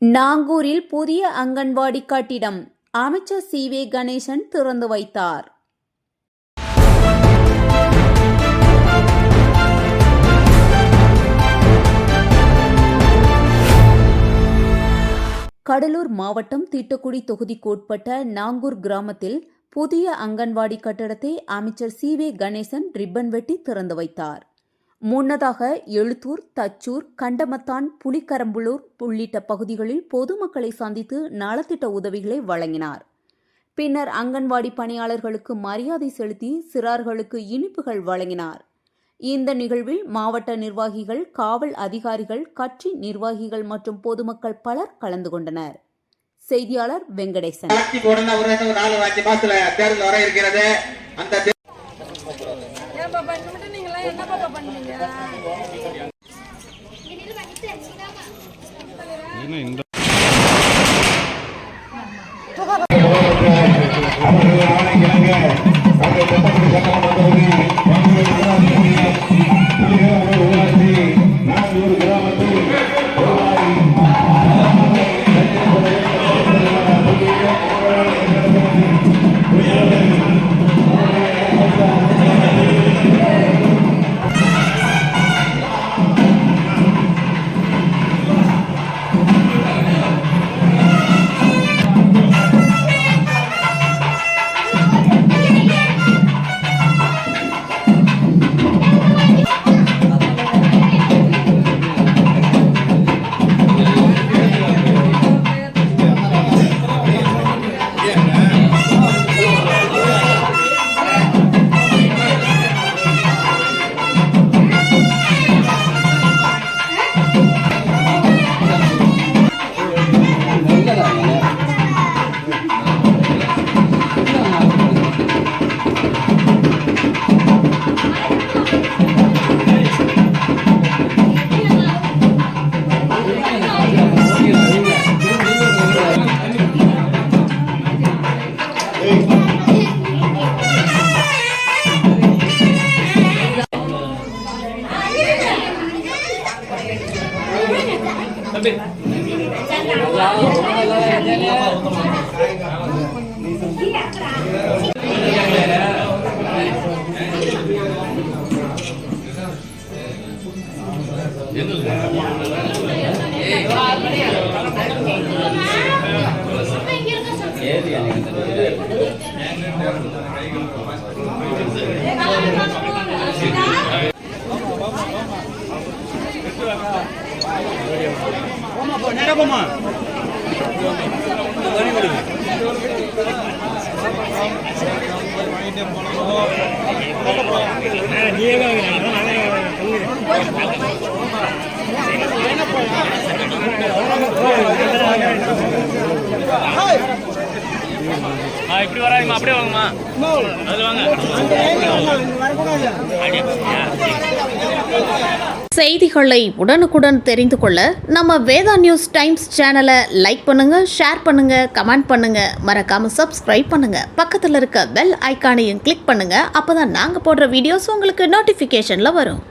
நாங்கூரில் புதிய அங்கன்வாடி கட்டிடம் அமைச்சர் சி.வே. கணேசன் திறந்து வைத்தார். கடலூர் மாவட்டம் திட்டக்குடி தொகுதிக்குட்பட்ட நாங்கூர் கிராமத்தில் புதிய அங்கன்வாடி கட்டடத்தை அமைச்சர் சி.வே. கணேசன் ரிப்பன் வெட்டி திறந்து வைத்தார். முன்னதாக எழுத்தூர், தச்சூர், கண்டமத்தான், புலிக்கரம்புலூர் உள்ளிட்ட பகுதிகளில் பொதுமக்களை சந்தித்து நலத்திட்ட உதவிகளை வழங்கினார். பின்னர் அங்கன்வாடி பணியாளர்களுக்கு மரியாதை செலுத்தி சிறார்களுக்கு இனிப்புகள் வழங்கினார். இந்த நிகழ்வில் மாவட்ட நிர்வாகிகள், காவல் அதிகாரிகள், கட்சி நிர்வாகிகள் மற்றும் பொதுமக்கள் பலர் கலந்து கொண்டனர். செய்தியாளர் வெங்கடேசன். என்ன பாப்பா பண்ணீங்க? இப்படி வராதுமா, அப்படியே வாங்கம்மா. அது வாங்க. செய்திகளை உடனுக்குடன் தெரிந்து கொள்ள நம்ம வேதா நியூஸ் டைம்ஸ் சேனலை லைக் பண்ணுங்க, ஷேர் பண்ணுங்க, கமெண்ட் பண்ணுங்க, மறக்காம சப்ஸ்கிரைப் பண்ணுங்க. பக்கத்தில் இருக்க பெல் ஐகானையும் கிளிக் பண்ணுங்க. அப்பதான் நாங்க போடுற வீடியோஸ் உங்களுக்கு நோட்டிபிகேஷன்ல வரும்.